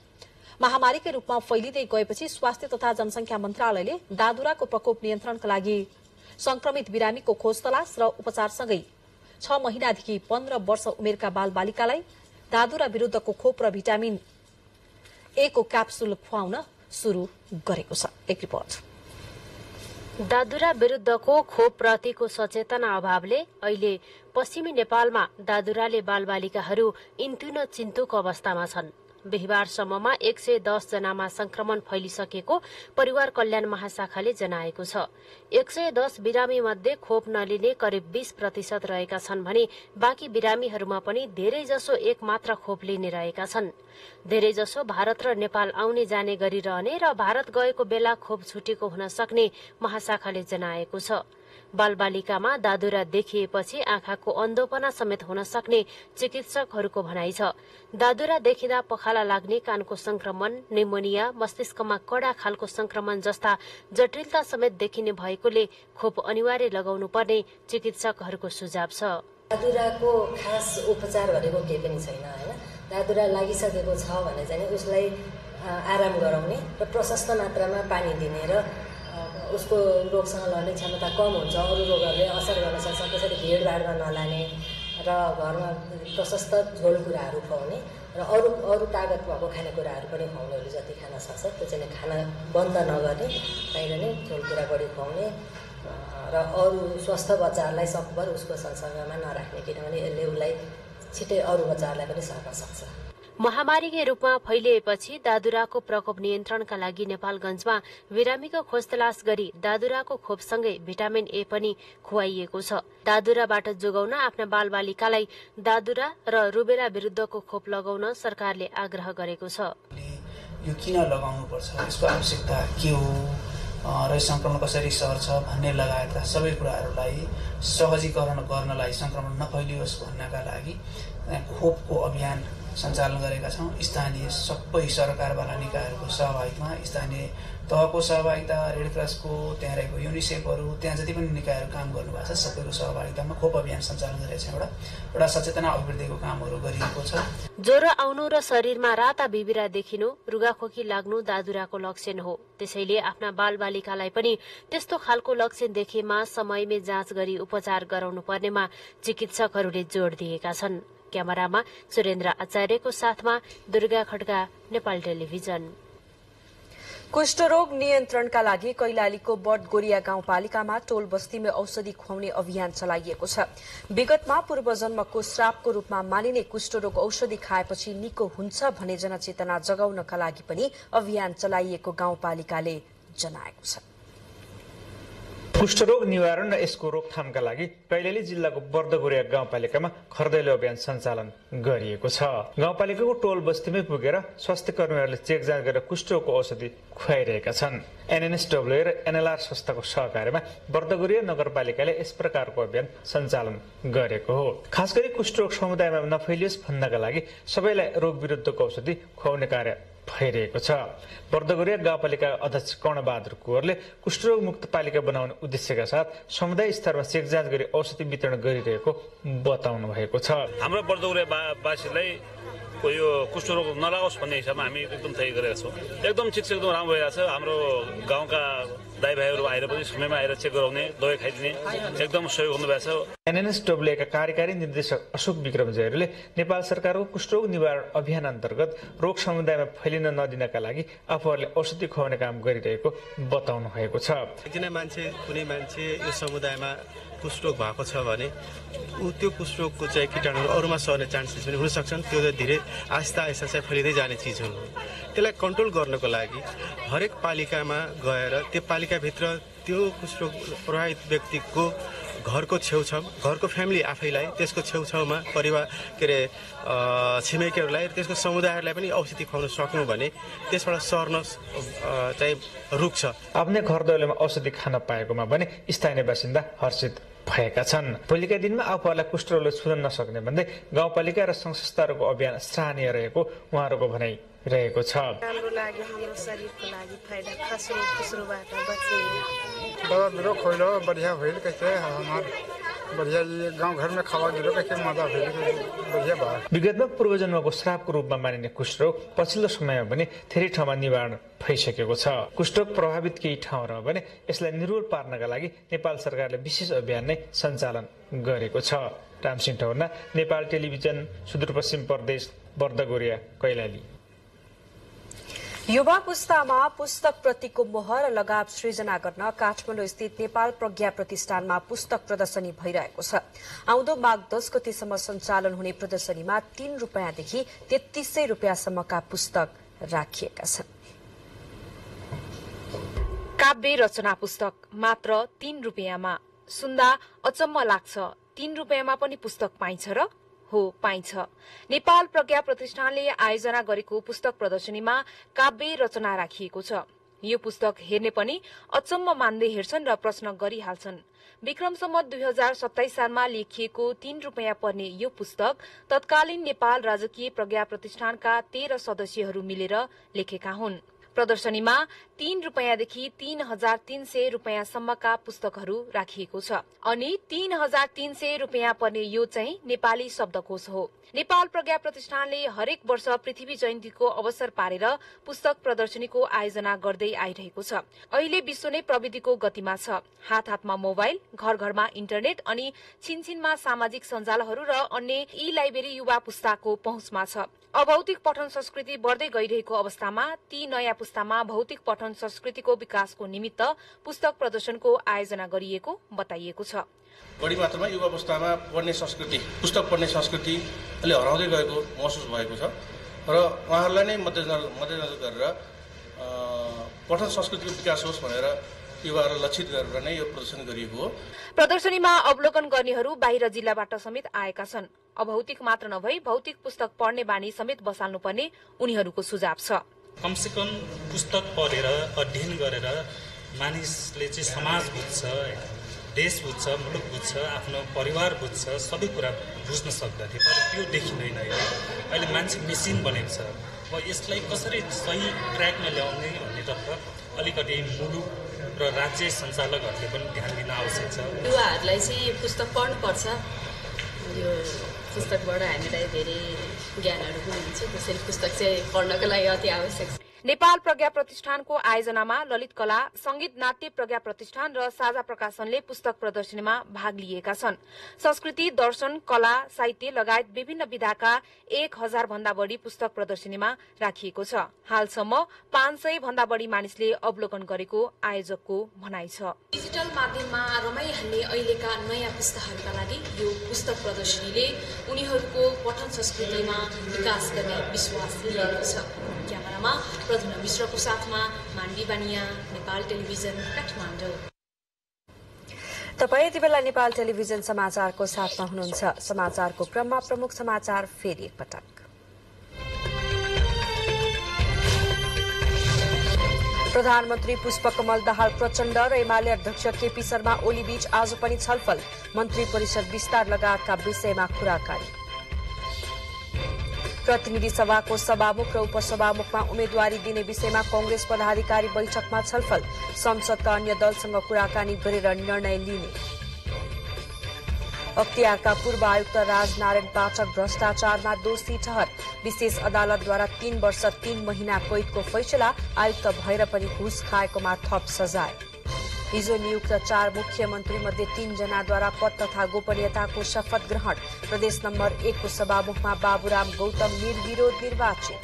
महामारीकै रूपमा फैलिँदै गएपछि स्वास्थ्य तथा जनसंख्या मन्त्रालयले दादुराको प्रकोप नियन्त्रणका लागि संक्रमित बिरामीको खोज तलास र उपचारसँगै 6 महिनादेखि 15 वर्ष उमेरका बालबालिकालाई दादुरा विरुद्धको खोप र भिटामिन ए को क्याप्सुल खुवाउन शुरू गरेको छ। एक रिपोर्ट। दादुरा विरुद्धको खोप प्रतिको सचेतना अभावले अहिले पश्चिमी नेपालमा दादुराले बालबालिकाहरू इन्तु न चिन्तुको अवस्थामा छन्। बिहिबारसम्ममा 110 जनामा संक्रमण फैलिसकेको परिवार कल्याण महाशाखाले जनाएको छ। 110 बिरामी मध्ये खोप नलिने करिब 20% रहेका छन् भने बाँकी बिरामीहरूमा पनि धेरैजसो एक मात्र खोप लिने रहेका छन्। धेरैजसो भारत र नेपाल आउने जाने गरिरहने र भारत गएको बेला खोप छुटेको हुन सक्ने महाशाखाले जनाएको छ। बालबालिकामा दादुरा देखिएपछि आँखाको अन्धोपना समेत हुन सक्ने चिकित्सकहरूको भनाइ छ। दादुरा देखिँदा पखाला लाग्ने, कानको संक्रमण, निमोनिया, मस्तिष्कमा कडा खालको संक्रमण जस्ता जटिलता समेत देखिने भएकोले खोप अनिवार्य लगाउनु पर्ने चिकित्सकहरूको सुझाव छ। दादुराको खास उपचार भनेको केही पनि छैन हैन। दादुरा लागिसकेको छ भने चाहिँ उसलाई आराम गराउने र प्रशस्त मात्रामा पानी दिने र उसको रोगसँग लड्ने क्षमता कम हुन्छ, अरू रोगहरूले असर गर्न सक्छ। त्यसरी भिडभाडमा नलाने र घरमा प्रशस्त झोल कुराहरू खुवाउने र अरू तागत भएको खानेकुराहरू पनि खुवाउनेहरू जति खान सक्छ त्यो चाहिँ खाना बन्द नगर्ने, बाहिर नै झोल कुरा बढी खुवाउने र अरू स्वस्थ बच्चाहरूलाई सकभर उसको संसर्गमा नराख्ने, किनभने यसले उसलाई छिटै अरू बच्चाहरूलाई पनि सर्न सक्छ। महामारीकै रूपमा फैलिएपछि दादुराको प्रकोप नियन्त्रणका लागि नेपालगञ्जमा बिरामीको खोज तलास गरी दादुराको खोपसँगै भिटामिन ए पनि खुवाइएको छ। दादुराबाट जोगाउन आफ्ना बालबालिकालाई दादुरा र रुबेला विरुद्धको खोप लगाउन सरकारले आग्रह गरेको छ। यो किन लगाउनु पर्छ, यसको आवश्यकता के हो र संक्रमण कसरी सर्छ भन्ने लगायतका सबै कुराहरूलाई सहजीकरण गर्नलाई, संक्रमण नफैलियोस् भन्नका लागि खोपको अभियान सञ्चालन गरेका छौँ। स्थानीय सबै सरकारवाला निकायहरूको सहभागितामा, स्थानीय तहको सहभागिता, रेड क्रसको, त्यहाँ रहेको युनिसेफहरू, त्यहाँ जति पनि निकायहरू काम गर्नुभएको छ सबैको सहभागितामा खोप अभियान सञ्चालन गरेका छौँ। एउटा सचेतना अभिवृद्धिको कामहरू गरिएको छ। ज्वरो आउनु र शरीरमा राता बिबिरा देखिनु, रुगाखोकी लाग्नु दादुराको लक्षण हो। त्यसैले आफ्ना बालबालिकालाई पनि त्यस्तो खालको लक्षण देखेमा समयमै जाँच गरी उपचार गराउनु पर्नेमा चिकित्सकहरूले जोड़ दिएका छन्। क्यामेरामा सुरेन्द्र आचार्यको साथमा दुर्गा खड्का, नेपाल टेलिभिजन। कुष्ठरोग नियन्त्रणका लागि कैलालीको बडगोरिया गाउँपालिकामा टोल बस्तीमा औषधि खुवाउने अभियान चलाइएको छ। विगतमा पूर्वजन्मको श्रापको रूपमा मानिने कुष्ठरोग औषधि खाएपछि निको हुन्छ भन्ने जनचेतना जगाउनका लागि पनि अभियान चलाइएको गाउँपालिकाले जनाएको छ। कुष्ठरोग निवारण र यसको रोकथामका लागि कैलाली जिल्लाको बर्दगोरिया गाउँपालिकामा खरदैलो अभियान सञ्चालन गरिएको छ। गाउँपालिकाको टोल बस्तीमै पुगेर स्वास्थ्य कर्मीहरूले चेक जाँच गरेर कुष्ठरोगको औषधि खुवाइरहेका छन्। एनएनएसडब्ल्यू र एनएलआर संस्थाको सहकार्यमा बर्दगोरिया नगरपालिकाले यस प्रकारको अभियान सञ्चालन गरेको हो। खास गरी कुष्ठरोग समुदायमा नफैलियोस् भन्नका लागि सबैलाई रोग विरुद्धको औषधि खुवाउने कार्य भइरहेको छ। बर्दगोरिया गाउँपालिका अध्यक्ष कर्णबहादुर कुँवरले कुष्ठरोग मुक्त पालिका बनाउने उद्देश्यका साथ समुदाय स्तरमा चेक जाँच गरी औषधि वितरण गरिरहेको बताउनु भएको छ। हाम्रो बर्दगोरियावासीलाई यो कुष्ठरोग नलाओस् भन्ने हिसाबमा हामी एकदम तयारी गरेका छौँ। एकदम ठिक छ, एकदम राम्रो भइरहेको छ। हाम्रो गाउँका दाइ भाइहरू आएर पनि समयमा आएर चेक गराउने, दबाई खाइदिने एकदम सहयोग हुनुभएको छ। एनएनएसडब्ल्यूका कार्यकारी निर्देशक अशोक विक्रम जयरले नेपाल सरकारको कुष्ठरोग निवारण अभियान अन्तर्गत रोग समुदायमा फैलिन नदिनका लागि आफूहरूले औषधि खुवाउने काम गरिरहेको बताउनु भएको छ। कुनै मान्छे यो समुदायमा कुष्ठरोग भएको छ भने त्यो कुष्ठरोगको चाहिँ कीटाणुहरू अरूमा सर्ने चान्सेस पनि हुन सक्छन्। त्यो चाहिँ धेरै आस्ता आस्ता चाहिँ फैलिँदै जाने चिज हो। त्यसलाई कन्ट्रोल गर्नको लागि हरेक पालिकामा गएर त्यो पालिकाभित्र त्यो कुष्ठरोग प्रभावित व्यक्तिको घरको छेउछाउ घरको फ्यामिली आफैलाई त्यसको छेउछाउमा परिवार के अरे छिमेकीहरूलाई त्यसको समुदायहरूलाई पनि औषधि खुवाउन सक्नु भने त्यसबाट सर्न चाहिँ रुक्छ। आफ्नै घर दैलोमा औषधि खान पाएकोमा भने स्थानीय बासिन्दा हर्षित भएका छन्। भोलिका दिनमा आफूहरूलाई कुष्ठरोगले छुन नसक्ने भन्दै गाउँपालिका र सङ्घ संस्थाहरूको अभियान सराहनीय रहेको उहाँहरूको भनाइ रहेको छ। राम्रो लाग्यो, हाम्रो शरीरको लागि फाइदा, खस्रो खुस्रोबाट बच्ने दवा बिरो खोलो बढ़िया भइल कैसे हमार बढ़िया ये गाउँ घरमा खावा दिलो कैसे मजा भइल बढ़िया भयो। विगतमा पूर्वजन्मको श्रापको रूपमा मानिने कुष्ठरोग पछिल्लो समयमा पनि धेरै ठाउँमा निवारण भइसकेको छ। कुष्ठरोग प्रभावित केही ठाउँहरूमा भने यसलाई निर्मूल पार्नका लागि नेपाल सरकारले विशेष अभियान नै सञ्चालन गरेको छ। रामसिंह ठौरना, नेपाल टेलिभिजन, सुदूरपश्चिम प्रदेश, बर्दगोरिया, कैलाली। युवा पुस्तामा पुस्तक प्रतिको मोह र लगाव सृजना गर्न काठमाडौँ स्थित नेपाल प्रज्ञा प्रतिष्ठानमा पुस्तक प्रदर्शनी भइरहेको छ। आउँदो माघ 10 गतेसम्म सञ्चालन हुने प्रदर्शनीमा 3 रुपियाँदेखि 3300 रुपियाँसम्मका पुस्तक राखिएका छन्। काव्य रचना पुस्तक मात्र 3 रुपियाँमा। सुन्दा अचम्म लाग्छ, 3 रुपियाँमा पनि पुस्तक पाइन्छ र? हो, पाइन्छ। नेपाल प्रज्ञा प्रतिष्ठानले आयोजना गरेको पुस्तक प्रदर्शनीमा काव्य रचना राखिएको छ। यो पुस्तक हेर्ने पनि अचम्म मान्दै हेर्छन् र प्रश्न गरिहाल्छन्। विक्रम सम्वत 2027 सालमा लेखिएको 3 रुपियाँ पर्ने यो पुस्तक तत्कालीन नेपाल राजकीय प्रज्ञा प्रतिष्ठानका 13 सदस्यहरू मिलेर लेखेका हुन्। प्रदर्शनीमा 3 रुपियाँदेखि 3300 रुपियाँसम्मका पुस्तकहरू राखिएको छ अनि 3300 रुपियाँ पर्ने यो चाहिँ नेपाली शब्दकोश हो। नेपाल प्रज्ञा प्रतिष्ठानले हरेक वर्ष पृथ्वी जयन्तीको अवसर पारेर पुस्तक प्रदर्शनीको आयोजना गर्दै आइरहेको छ। अहिले विश्व नै प्रविधिको गतिमा छ। हात हातमा मोबाइल, घर घरमा इन्टरनेट अनि छिनछिनमा सामाजिक सञ्जालहरू र अन्य ई लाइब्रेरी युवा पुस्ताको पहुँचमा छ। अभौतिक पठन संस्कृति बढ्दै गइरहेको अवस्थामा ती नयाँ पुस्तामा भौतिक पठन संस्कृतिको विकासको निमित्त पुस्तक प्रदर्शनको आयोजना गरिएको बताइएको छ। बढी मात्रामा युवा अवस्थामा पढ्ने संस्कृति, पुस्तक पढ्ने संस्कृति अहिले हराउँदै गएको महसुस भएको छ र उहाँहरूलाई नै मध्यनजर गरेर पठन संस्कृतिको विकास होस् भनेर युवाहरूलाई लक्षित गरेर नै यो प्रदर्शन गरिएको हो। प्रदर्शनीमा अवलोकन गर्नेहरू बाहिर जिल्लाबाट समेत आएका छन्। अभौतिक मात्र नभई भौतिक पुस्तक पढ्ने बानी समेत बसाल्नुपर्ने उनीहरूको सुझाव छ। कमसेकम पुस्तक पढेर अध्ययन गरेर मानिसले चाहिँ समाज बुझ्छ, देश बुझ्छ, मुलुक बुझ्छ, आफ्नो परिवार बुझ्छ, सबै कुरा बुझ्न सक्दथे। तर त्यो देखिँदैन। अहिले मान्छे मेसिन बनेको छ। अब यसलाई कसरी सही ट्र्याकमा ल्याउने भन्नेतर्फ अलिकति मुलुक र राज्य सञ्चालकहरूले पनि ध्यान दिन आवश्यक छ। युवाहरूलाई चाहिँ पुस्तक पढ्नुपर्छ। यो पुस्तकबाट हामीलाई धेरै ज्ञानहरू पनि हुन्छ। त्यसैले पुस्तक चाहिँ पढ्नको लागि अति आवश्यक छ। नेपाल प्रज्ञा प्रतिष्ठानको आयोजनामा ललित कला, संगीत नाट्य प्रज्ञा प्रतिष्ठान र साझा प्रकाशनले पुस्तक प्रदर्शनीमा भाग लिएका छन्। संस्कृति, दर्शन, कला, साहित्य लगायत विभिन्न विधाका 1000 भन्दा बढी पुस्तक प्रदर्शनीमा राखिएको छ। हालसम्म 500 भन्दा बढी मानिसले अवलोकन गरेको आयोजकको भनाइ छ। डिजिटल माध्यममा रमाइहाल्ने अहिलेका नयाँ पुस्ताहरूका लागि यो पुस्तक प्रदर्शनीले उनीहरूको पठन संस्कृतिमा विकास गर्ने विश्वास लिएको छ। क्यामेरामा प्रधुना मिश्रको साथमा मान्डी बानिया, नेपाल टेलिभिजन, काठमाडौँ। तपाईँ यति बेला नेपाल टेलिभिजन समाचारको साथमा हुनुहुन्छ। समाचारको क्रममा प्रमुख समाचार फेरि एकपटक। प्रधानमन्त्री पुष्पकमल दाहाल प्रचण्ड र एमाले अध्यक्ष केपी शर्मा ओली बीच आज पनि छलफल, मन्त्री परिषद विस्तार लगायतका विषयमा कुराकानी। प्रतिनिधि सभाको सभामुख र उपसभामुखमा उम्मेद्वारी दिने विषयमा कांग्रेस पदाधिकारी बैठकमा छलफल, संसदका अन्य दलसँग कुराकानी गरेर निर्णय लिने। अख्तियारका पूर्व आयुक्त राजनारायण पाठक भ्रष्टाचारमा दोषी ठहर, विशेष अदालतद्वारा 3 वर्ष 3 महिना कैदको फैसला, आयुक्त भएर पनि घुस खाएकोमा थप सजाय। हिजो नियुक्त 4 मुख्यमन्त्री मध्ये 3 जनाद्वारा पद तथा गोपनीयताको शपथ ग्रहण, प्रदेश नम्बर 1 को सभामुखमा बाबुराम गौतम निर्विरोध निर्वाचित।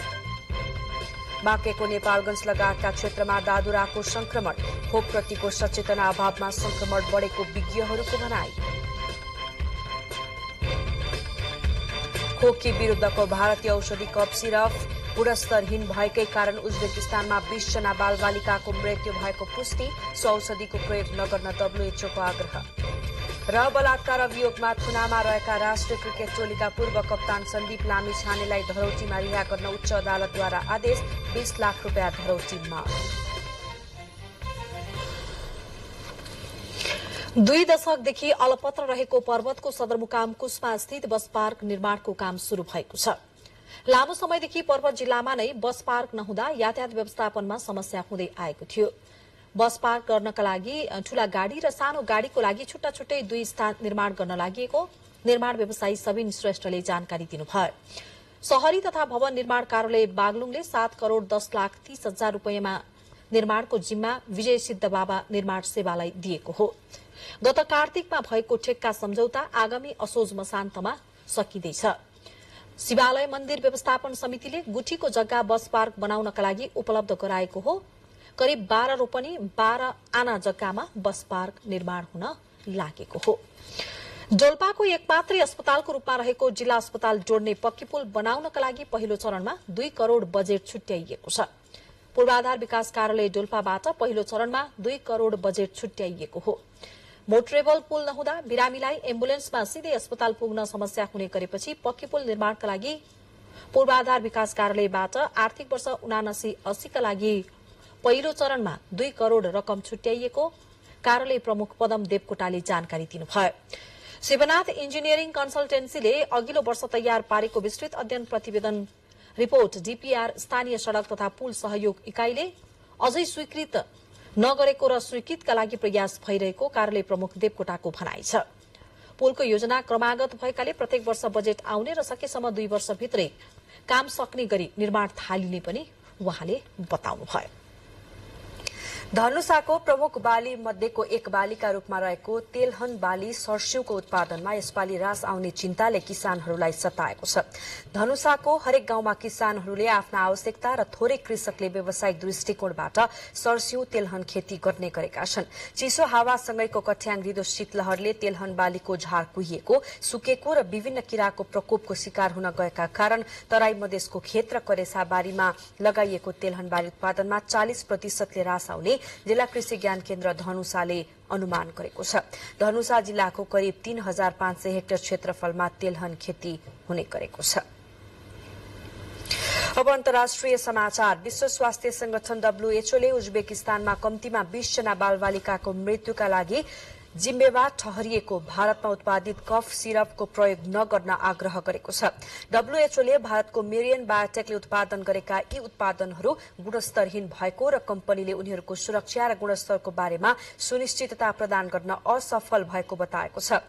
बाँकेको नेपालगञ्ज लगायतका क्षेत्रमा दादुराको संक्रमण, खोपप्रतिको सचेतना अभावमा संक्रमण बढेको विज्ञहरूको भनाई। खोकी विरुद्धको भारतीय औषधि कफ सिरप गुणस्तरहीन भएकै कारण उज्बेकिस्तानमा 20 जना बालबालिकाको मृत्यु भएको पुष्टि, सो औषधिको प्रयोग नगर्न WHO को आग्रह। र बलात्कार अभियोगमा थुनामा रहेका राष्ट्रिय क्रिकेट टोलीका पूर्व कप्तान सन्दीप लामिछानेलाई धरौटीमा रिहा गर्न उच्च अदालतद्वारा आदेश। 20 लाख रुपियाँ धरौटी माग। 2 दशकदेखि अलपत्र रहेको पर्वतको सदरमुकाम कुस्मा स्थित बस पार्क निर्माणको काम शुरू भएको छ। लामो समयदेखि पर्वत जिल्लामा नै बस पार्क नहुँदा यातायात व्यवस्थापनमा समस्या हुँदै आएको थियो। बस पार्क गर्नका लागि ठूला गाड़ी र सानो गाड़ीको लागि छुट्टा छुट्टै 2 स्थान निर्माण गर्न लागि निर्माण व्यवसायी सबिन श्रेष्ठले जानकारी दिनुभयो। शहरी तथा भवन निर्माण कार्यालय बागलुङले 7 करोड़ 10 लाख 30 हजार रुपियाँमा निर्माणको जिम्मा विजय सिद्ध बाबा निर्माण सेवालाई दिएको हो। गत कार्तिकमा भएको ठेक्का सम्झौता आगामी असोज मसान्तमा सकिँदैछ। शिवालय मन्दिर व्यवस्थापन समितिले गुठीको जग्गा बस पार्क बनाउनका लागि उपलब्ध गराएको हो। करिब 12 रोपनी 12 आना जग्गामा बस पार्क निर्माण हुन लागेको हो। डोल्पाको एकमात्रै अस्पतालको रूपमा रहेको जिल्ला अस्पताल जोड्ने पक्की पुल बनाउनका लागि पहिलो चरणमा 2 करोड़ बजेट छुट्याइएको छ। पूर्वाधार विकास कार्यालय डोल्पाबाट पहिलो चरणमा 2 करोड़ बजेट छुट्याइएको हो। मोटरेबल पुल नहुँदा बिरामीलाई एम्बुलेन्समा सिधै अस्पताल पुग्न समस्या हुने गरेपछि पक्की पुल निर्माणका लागि पूर्वाधार विकास कार्यालयबाट आर्थिक वर्ष 79-80 का लागि पहिलो चरणमा 2 करोड़ रकम छुट्याइएको कार्यालय प्रमुख पदम देवकोटाले जानकारी दिनुभयो। शिवनाथ इन्जिनियरिङ कन्सल्टेन्सीले अघिल्लो वर्ष तयार पारेको विस्तृत अध्ययन प्रतिवेदन रिपोर्ट डीपीआर स्थानीय सड़क तथा पुल सहयोग इकाइले अझै स्वीकृत नगरेको र स्वीकृतका लागि प्रयास भइरहेको कार्यालय प्रमुख देवकोटाको भनाइ छ। पुलको योजना क्रमागत भएकाले प्रत्येक वर्ष बजेट आउने र सकेसम्म 2 वर्षभित्रै काम सक्ने गरी निर्माण थालिने पनि उहाँले बताउनुभयो। धनुषाको प्रमुख बाली मध्येको एक बालीका रूपमा रहेको तेलहन बाली सर्स्युको उत्पादनमा यसपालि ह्रास आउने चिन्ताले किसानहरूलाई सताएको छ। धनुषाको हरेक गाउँमा किसानहरूले आफ्ना आवश्यकता र थोरै कृषकले व्यावसायिक दृष्टिकोणबाट सर्स्यु तेलहन खेती गर्ने गरेका छन्। चिसो हावासँगैको कठ्याङ्ग्रिदो शीतलहरले तेलहन बालीको झार कुहिएको, सुकेको र विभिन्न किराको प्रकोपको शिकार हुन गएका कारण तराई मधेसको खेत र करेसाबारीमा लगाइएको तेलहन बाली उत्पादनमा 40% ह्रास आउने जिल्ला कृषि ज्ञान केन्द्र धनुषाले अनुमान गरेको छ। धनुषा जिल्लाको करिब 3500 हेक्टर क्षेत्रफलमा तेलहन खेती हुने गरेको छ। अब अन्तर्राष्ट्रिय समाचार। विश्व स्वास्थ्य संगठन WHO ले उज्बेकिस्तानमा कम्तीमा 20 जना बालबालिकाको मृत्युका लागि जिम्मेवार ठहरिएको भारतमा उत्पादित कफ सिरपको प्रयोग नगर्न आग्रह गरेको छ। WHO ले भारतको मेरियन बायोटेकले उत्पादन गरेका यी उत्पादनहरू गुणस्तरहीन भएको र कम्पनीले उनीहरूको सुरक्षा र गुणस्तरको बारेमा सुनिश्चितता प्रदान गर्न असफल भएको बताएको छ।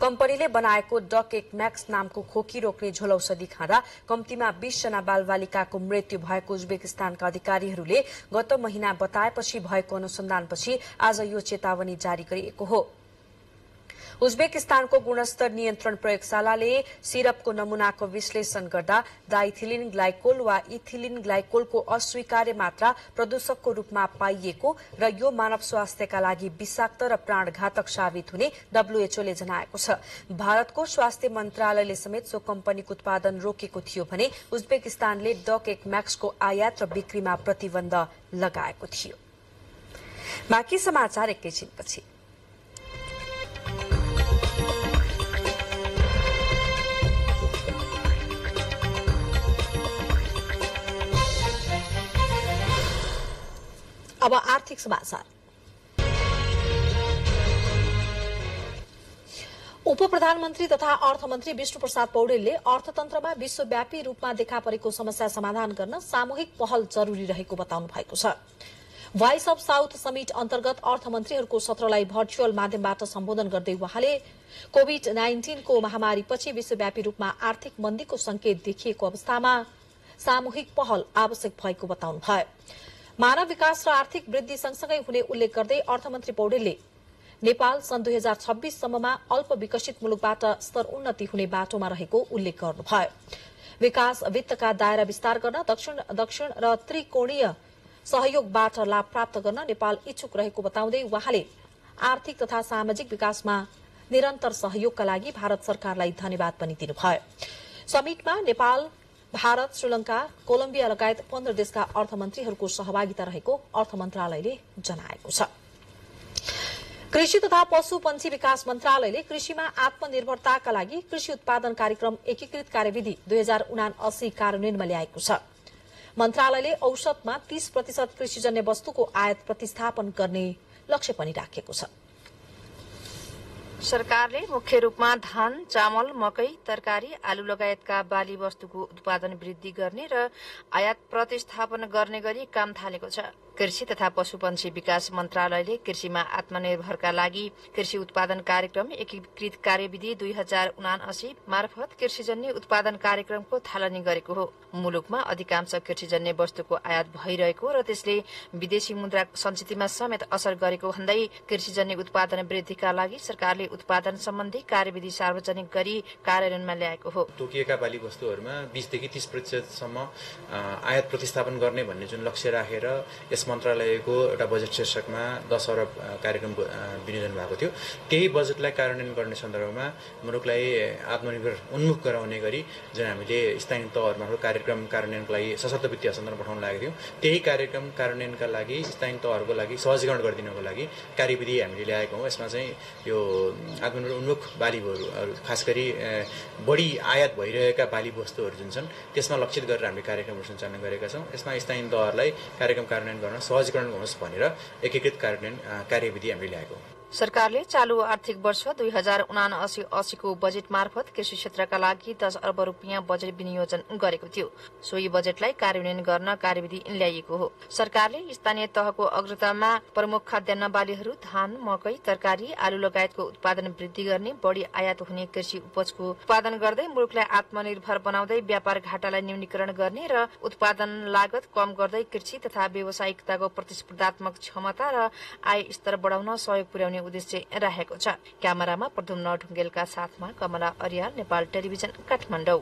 कम्पनीले बनाएको डक मैक्स नामको खोकी रोक्ने झोलौषधि खाँदा कम्तीमा 20 जना बालबालिकाको मृत्यु भएको उज्बेकिस्तानका अधिकारीहरूले गत महिना बताएपछि भएको अनुसन्धानपछि आज यो चेतावनी जारी गरिएको हो। उज्बेकिस्तानको गुणस्तर नियन्त्रण प्रयोगशालाले सिरपको नमूनाको विश्लेषण गर्दा डाइथिलिन ग्लाइकोल वा इथिलिन ग्लाइकोलको अस्वीकार्य मात्रा प्रदूषकको रूपमा पाइएको र यो मानव स्वास्थ्यका लागि विषाक्त र प्राणघातक साबित हुने WHO ले जनाएको छ। भारतको स्वास्थ्य मन्त्रालयले समेत सो कम्पनीको उत्पादन रोकेको थियो भने उज्बेकिस्तानले डक मैक्सको आयात र बिक्रीमा प्रतिबन्ध लगाएको थियो। बाँकी समाचार एकैछिनपछि। अब आर्थिक समाचार। उप प्रधानमन्त्री तथा अर्थमन्त्री विष्णुप्रसाद पौडेलले अर्थतन्त्रमा विश्वव्यापी रूपमा देखा परेको समस्या समाधान गर्न सामूहिक पहल जरूरी रहेको बताउनु भएको छ। भोइस अफ साउथ समिट अन्तर्गत अर्थमन्त्रीहरूको सत्रलाई भर्चुअल माध्यमबाट सम्बोधन गर्दै उहाँले कोभिड-19 को महामारीपछि विश्वव्यापी रूपमा आर्थिक मन्दीको संकेत देखिएको अवस्थामा सामूहिक पहल आवश्यक भएको बताउनुभयो। मानव विकास र आर्थिक वृद्धि सँगसँगै हुने उल्लेख गर्दै अर्थमन्त्री पौडेलले नेपाल सन् 2026 सम्ममा अल्प विकसित मुलुकबाट स्तर उन्नति हुने बाटोमा रहेको उल्लेख गर्नुभयो। विकास वित्तका दायरा विस्तार गर्न दक्षिण र त्रिकोणीय सहयोगबाट लाभ प्राप्त गर्न नेपाल इच्छुक रहेको बताउँदै उहाँले आर्थिक तथा सामाजिक विकासमा निरन्तर सहयोगका लागि भारत सरकारलाई धन्यवाद पनि दिनुभयो। समिटमा नेपाल, भारत, श्रीलंका, कोलम्बिया लगायत 15 देशका अर्थमन्त्रीहरूको सहभागिता रहेको अर्थ मन्त्रालयले जनाएको छ। कृषि तथा पशु पंक्षी विकास मन्त्रालयले कृषिमा आत्मनिर्भरताका लागि कृषि उत्पादन कार्यक्रम एकीकृत कार्यविधि 2079 कार्यान्वयनमा ल्याएको छ। मन्त्रालयले औसतमा 30% कृषिजन्य वस्तुको आयात प्रतिस्थापन गर्ने लक्ष्य पनि राखेको छ। सरकारले मुख्य रूपमा धान, चामल, मकै, तरकारी, आलु लगायतका बाली वस्तुको उत्पादन वृद्धि गर्ने र आयात प्रतिस्थापन गर्ने गरी काम थालेको छ। कृषि तथा पशुपन्छी विकास मन्त्रालयले कृषिमा आत्मनिर्भरका लागि कृषि उत्पादन कार्यक्रम एकीकृत कार्यविधि 2079 मार्फत कृषिजन्य उत्पादन कार्यक्रमको थालनी गरेको हो। मुलुकमा अधिकांश कृषिजन्य वस्तुको आयात भइरहेको र त्यसले विदेशी मुद्रा सञ्चितमा समेत असर गरेको भन्दै कृषिजन्य उत्पादन वृद्धिका लागि सरकारले उत्पादन सम्बन्धी कार्यविधि सार्वजनिक गरी कार्यान्वयनमा ल्याएको हो। तोकिएका बाली वस्तुहरूमा 20 देखि 30% सम्म आयात प्रतिस्थापन गर्ने भन्ने जुन लक्ष्य राखेर यस मन्त्रालयको एउटा बजेट शीर्षकमा 10 अरब कार्यक्रम विनियोजन भएको थियो। त्यही बजेटलाई कार्यान्वयन गर्ने सन्दर्भमा मुलुकलाई आत्मनिर्भर उन्मुख गराउने गरी जुन हामीले स्थानीय तहहरूमा कार्यक्रम कार्यान्वयनको लागि सशक्त वित्तीय हस्तान्तरण पठाउन लागेको थियौँ, त्यही कार्यक्रम कार्यान्वयनका लागि स्थानीय तहहरूको लागि सहजीकरण गरिदिनको लागि कार्यविधि हामीले ल्याएको हौँ। यसमा चाहिँ यो आत्मनिर्भर उन्मुख बालीहरू खास गरी बढी आयात भइरहेका बाली वस्तुहरू जुन छन् त्यसमा लक्षित गरेर हामीले कार्यक्रमहरू सञ्चालन गरेका छौँ। यसमा स्थानीय तहहरूलाई कार्यक्रम कार्यान्वयन गर्न सहजीकरण होस् भनेर एकीकृत कार्यविधि हामीले ल्याएको हो। सरकारले चालू आर्थिक वर्ष 2079-80 को बजेट मार्फत कृषि क्षेत्रका लागि 10 अर्ब रुपियाँ बजेट विनियोजन गरेको थियो। सोही बजेटलाई कार्यान्वयन गर्न कार्यविधि ल्याइएको हो। सरकारले स्थानीय तहको अग्रतामा प्रमुख खाद्यान्न बालीहरू धान, मकै, तरकारी, आलु लगायतको उत्पादन वृद्धि गर्ने, बढी आयात हुने कृषि उपजको उत्पादन गर्दै मुलुकलाई आत्मनिर्भर बनाउँदै व्यापार घाटालाई न्यूनीकरण गर्ने र उत्पादन लागत कम गर्दै कृषि तथा व्यावसायिकताको प्रतिस्पर्धात्मक क्षमता र आय स्तर बढाउन सहयोग पुर्याउने उद्देश्य राखेको छ। क्यामेरामा प्रद्युम्न ढुङ्गेलका साथमा कमला अर्याल, नेपाल टेलिभिजन, काठमाडौँ।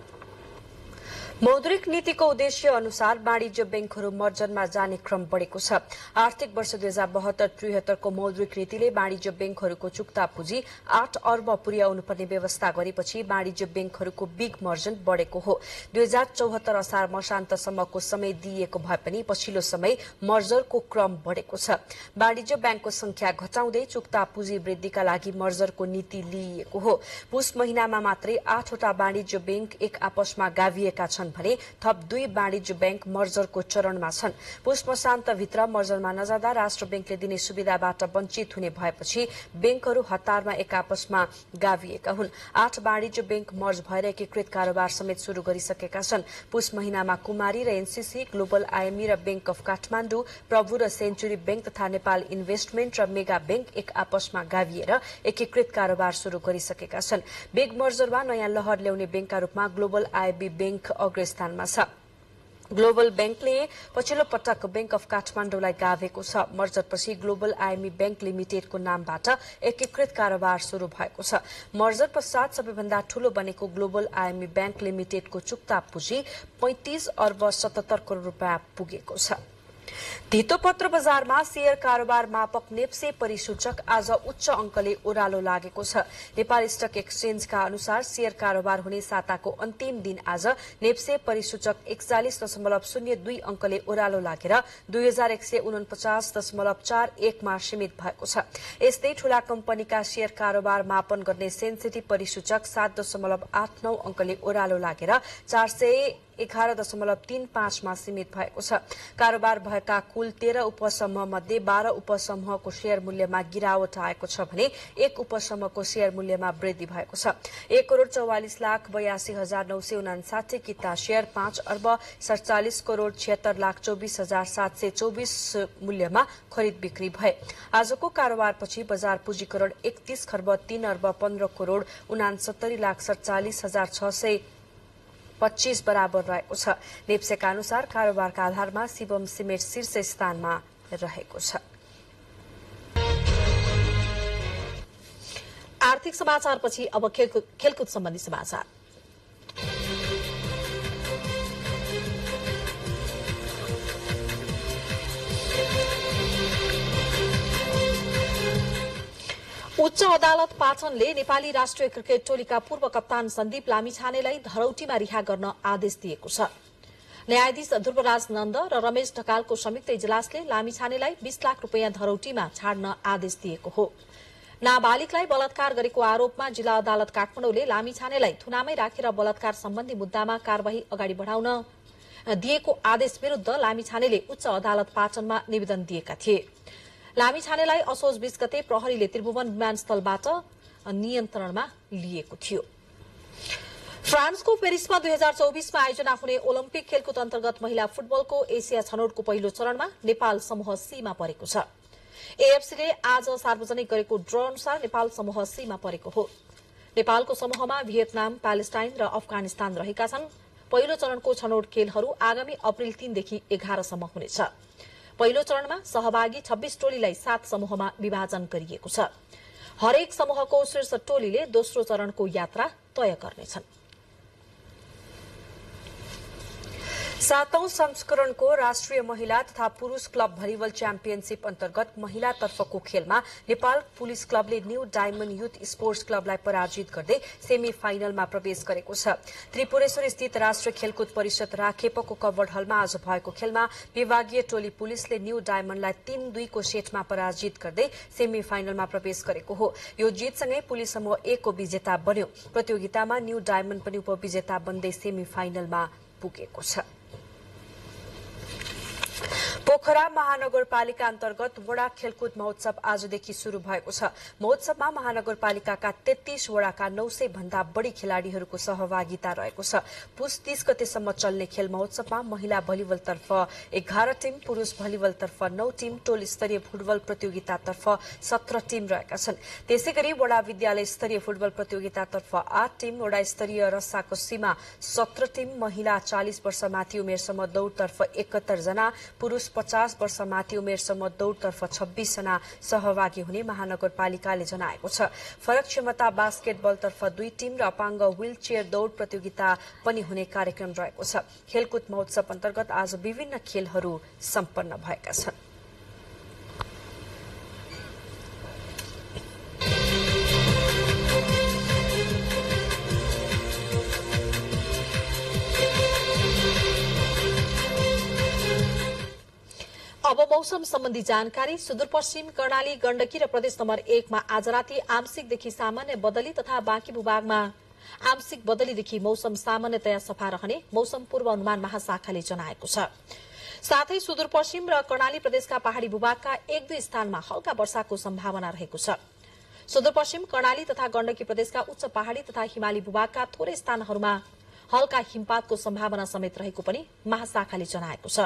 मौद्रिक नीतिको उद्देश्य अनुसार वाणिज्य बैंकहरू मर्जरमा जाने क्रम बढ़ेको छ। आर्थिक वर्ष 2072-73 को मौद्रिक नीतिले वाणिज्य बैंकहरूको चुक्ता पुँजी 8 अर्ब पुर्याउनु पर्ने व्यवस्था गरेपछि वाणिज्य बैंकहरूको बिग मर्जन बढ़ेको हो। 2074 असार मसान्तसम्मको समय दिइएको भए पनि पछिल्लो समय मर्जरको क्रम बढ़ेको छ। वाणिज्य बैंकको संख्या घटाउँदै चुक्ता पुँजी वृद्धिका लागि मर्जरको नीति लिइएको हो। पुस महिनामा मात्रै 8 वटा वाणिज्य बैंक एक आपसमा गाभिएका छन् भने थप 2 वाणिज्य बैंक मर्जरको चरणमा छन्। पुस मसान्तभित्र मर्जरमा नजाँदा राष्ट्र बैंकले दिने सुविधाबाट वञ्चित हुने भएपछि बैंकहरू हतारमा एक आपसमा गाभिएका हुन्। 8 वाणिज्य बैंक मर्ज भएर एकीकृत कारोबार समेत शुरू गरिसकेका छन्। पुस महिनामा कुमारी र एनसीसी, ग्लोबल आईएमई र बैंक अफ काठमाडौँ, प्रभु र सेन्चुरी बैंक तथा नेपाल इन्भेस्टमेन्ट र मेगा बैंक एक आपसमा गाभिएर एकीकृत कारोबार शुरू गरिसकेका छन्। बिग मर्जरमा नयाँ लहर ल्याउने बैंकका रूपमा ग्लोबल आईबी बैंक अग्रस्थानमा छ। ग्लोबल बैंकले पछिल्लो पटक बैंक अफ काठमाडौँलाई गाभेको छ। मर्जरपछि ग्लोबल आईएमई बैंक लिमिटेडको नामबाट एकीकृत कारोबार शुरू भएको छ। मर्जर पश्चात सबैभन्दा ठूलो बनेको ग्लोबल आईएमई बैंक लिमिटेडको चुक्ता पुँजी 35 अर्ब 77 करोड़ रुपियाँ पुगेको छ। धितोपत्र बजारमा शेयर कारोबार मापक नेप्से परिसूचक आज उच्च अंकले ओह्रालो लागेको छ। नेपाल स्टक एक्सचेन्जका अनुसार शेयर कारोबार हुने साताको अन्तिम दिन आज नेप्से परिसूचक 41.02 अंकले ओह्रालो लागेर 2149.41 मा सीमित भएको छ। यस्तै ठूला कम्पनीका शेयर कारोबार मापन गर्ने सेन्सिटिभ परिसूचक 7.89 अंकले ओह्रालो लागेर 411.35 मा सीमित भएको छ। कारोबार भएका कुल 13 उपसमूह मध्ये 12 उपसमूहको शेयर मूल्यमा गिरावट आएको छ भने एक उपसमूहको शेयर मूल्यमा वृद्धि भएको छ। 1,44,82,959 किता शेयर 5 अर्ब 47,46,24,724 मूल्यमा खरिद बिक्री भए। आजको कारोबारपछि बजार पुँजीकरण 31 खर्ब 3 अर्ब 15 करोड़ 69,47,625 बराबर रहेको छ। नेप्सेका अनुसार कारोबारका आधारमा शिवम सिमेन्ट शीर्ष स्थानमा रहेको छ। आर्थिक समाचारपछि अब खेलकुद सम्बन्धी समाचार। उच्च अदालत पाटनले नेपाली राष्ट्रिय क्रिकेट टोलीका पूर्व कप्तान सन्दीप लामिछानेलाई धरौटीमा रिहा गर्न आदेश दिएको छ। न्यायाधीश ध्रुवराज नन्द र रमेश ढकालको संयुक्त इजलासले लामिछानेलाई 20 लाख रुपियाँ धरौटीमा छाड्न आदेश दिएको हो। नाबालिगलाई बलात्कार गरेको आरोपमा जिल्ला अदालत काठमाडौँले लामिछानेलाई थुनामै राखेर बलात्कार सम्बन्धी मुद्दामा कार्यवाही अगाडि बढाउन दिएको आदेश विरुद्ध लामिछानेले उच्च अदालत पाटनमा निवेदन दिएका थिए। लामिछानेलाई असोज 20 गते प्रहरीले त्रिभुवन विमानस्थलबाट नियन्त्रणमा लिएको थियो। फ्रान्सको पेरिसमा 2024 मा आयोजना हुने ओलम्पिक खेलकुद अन्तर्गत महिला फुटबलको एसिया छनौटको पहिलो चरणमा नेपाल समूह सी मा परेको छ। एएफसीले आज सार्वजनिक गरेको ड्र अनुसार नेपाल समूह सी मा परेको हो। नेपालको समूहमा भियतनाम, प्यालेस्टाइन र अफगानिस्तान रहेका छन्। पहिलो चरणको छनौट खेलहरू आगामी अप्रिल 3 देखि 11 सम्म हुनेछ। पहिलो चरणमा सहभागी 26 टोलीलाई 7 समूहमा विभाजन गरिएको छ। हरेक समूहको शीर्ष टोलीले दोस्रो चरणको यात्रा तय गर्नेछन्। 7औं संस्करणको राष्ट्रिय महिला तथा पुरूष क्लब भलिबल च्याम्पियनशिप अन्तर्गत महिलातर्फको खेलमा नेपाल पुलिस क्लबले न्यू डायमण्ड युथ स्पोर्ट्स क्लबलाई पराजित गर्दै सेमी फाइनलमा प्रवेश गरेको छ। त्रिपुरेश्वर स्थित राष्ट्रिय खेलकुद परिषद राखेपको कवर्ड हलमा आज भएको खेलमा विभागीय टोली पुलिसले न्यू डायमण्डलाई 3-2 को सेटमा पराजित गर्दै सेमी फाइनलमा प्रवेश गरेको हो। यो जितसँगै पुलिस समूह ए को विजेता बन्यो। प्रतियोगितामा न्यू डायमण्ड पनि उपविजेता बन्दै सेमी फाइनलमा पुगेको छ। पोखरा महानगरपालिका अन्तर्गत वडा खेलकुद महोत्सव आजदेखि शुरू भएको छ। महोत्सवमा महानगरपालिकाका 33 वडाका 900 भन्दा बढ़ी खेलाड़ीहरूको सहभागिता रहेको छ। पुस 30 गतेसम्म चल्ने खेल महोत्सवमा महिला भलिबलतर्फ 11 टीम, पुरूष भलिबलतर्फ 9 टीम, टोल स्तरीय फुटबल प्रतियोगितातर्फ 17 टीम रहेका छन्। त्यसैगरी वडा विद्यालय स्तरीय फुटबल प्रतियोगितातर्फ 8 टीम, वडा स्तरीय रस्साकसीमा 17 टीम, महिला 40 वर्षमाथि उमेरसम्म दौड़तर्फ 71 जना, पुरूष 50 वर्षमाथि उमेरसम्म दौड़तर्फ 26 जना सहभागी हुने महानगरपालिकाले जनाएको छ। फरक क्षमता बास्केटबलतर्फ 2 टीम र अपाङ्ग व्हील चेयर दौड़ प्रतियोगिता पनि हुने कार्यक्रम रहेको छ। खेलकुद महोत्सव अन्तर्गत आज विभिन्न खेलहरू सम्पन्न भएका छन्। अब मौसम सम्बन्धी जानकारी। सुदूरपश्चिम कर्णाली, गण्डकी र प्रदेश नम्बर 1 मा आज राति आंशिकदेखि सामान्य बदली तथा बाँकी भूभागमा आंशिक बदलीदेखि मौसम सामान्यतया सफा रहने मौसम पूर्वानुमान महाशाखाले जनाएको छ। साथै सुदूरपश्चिम र कर्णाली प्रदेशका पहाड़ी भूभागका 1-2 स्थानमा हल्का वर्षाको सम्भावना रहेको छ। सुदूरपश्चिम कर्णाली तथा गण्डकी प्रदेशका उच्च पहाड़ी तथा हिमाली भूभागका थोरै स्थानहरूमा हल्का हिमपातको सम्भावना समेत रहेको पनि महाशाखाले जनाएको छ।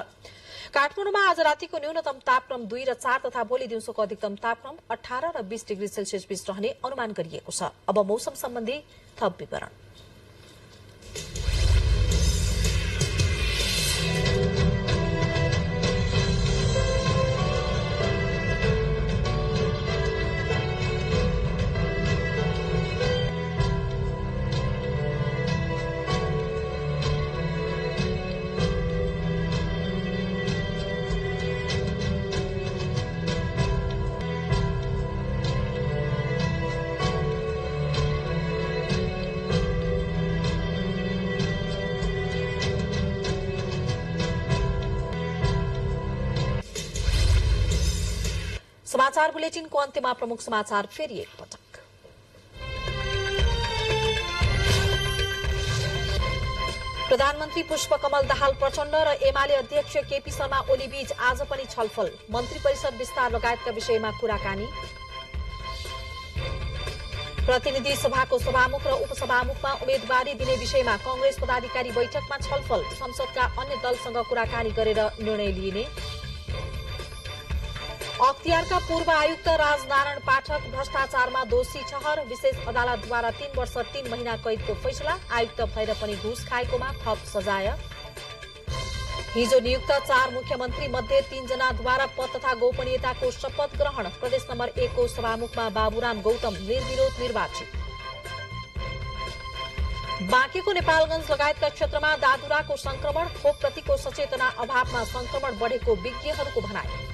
काठमाडौँमा आज रातिको न्यूनतम तापक्रम 2 र 4 तथा भोलि दिउँसोको अधिकतम तापक्रम 18 र 20 डिग्री सेल्सियस बीच रहने अनुमान गरिएको छ। अब मौसम सम्बन्धी थप विवरण। समाचार बुलेटिनको अन्त्यमा प्रमुख समाचार फेरि एकपटक। प्रधानमन्त्री पुष्पकमल दाहाल प्रचण्ड र एमाले अध्यक्ष केपी शर्मा ओली बीच आज पनि छलफल, मन्त्री परिषद विस्तार लगायतका विषयमा कुराकानी। प्रतिनिधि सभाको सभामुख र उपसभामुखमा उम्मेदवारी दिने विषयमा कांग्रेस पदाधिकारी बैठकमा छलफल, संसदका अन्य दलसँग कुराकानी गरेर निर्णय लिइने। अख्तियारका पूर्व आयुक्त राजनारायण पाठक भ्रष्टाचारमा दोषी ठहर, विशेष अदालतद्वारा 3 वर्ष 3 महिना कैदको फैसला, आयुक्त भएर पनि घुस खाएकोमा थप सजाय। हिजो नियुक्त 4 मुख्यमन्त्री मध्ये 3 जनाद्वारा पद तथा गोपनीयताको शपथ ग्रहण, प्रदेश नम्बर 1 को सभामुखमा बाबुराम गौतम निर्विरोध निर्वाचित। बाँकेको नेपालगञ्ज लगायतका क्षेत्रमा दादुराको संक्रमण, खोपप्रतिको सचेतना अभावमा संक्रमण बढेको विज्ञहरूको भनाई।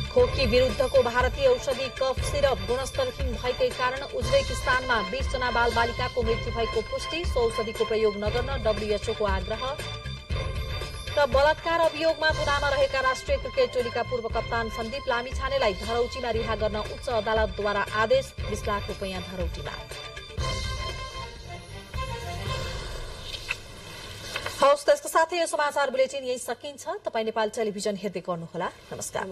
खोकी विरुद्धको भारतीय औषधि कफ सिरप गुणस्तरहीन भएकै कारण उज्बेकिस्तानमा 20 जना बालबालिकाको मृत्यु भएको पुष्टि, सो औषधिको प्रयोग नगर्न डब्ल्युएचओको आग्रह। र बलात्कार अभियोगमा थुनामा रहेका राष्ट्रिय क्रिकेट टोलीका पूर्व कप्तान सन्दीप लामिछानेलाई धरौटीमा रिहा गर्न उच्च अदालतद्वारा आदेश। 20 लाख रुपियाँ धरौटीमा। हवस्, त्यसको साथै यो समाचार बुलेटिन यही सकिन्छ। तपाईँ नेपाल टेलिभिजन हेर्दै गर्नुहोला। नमस्कार।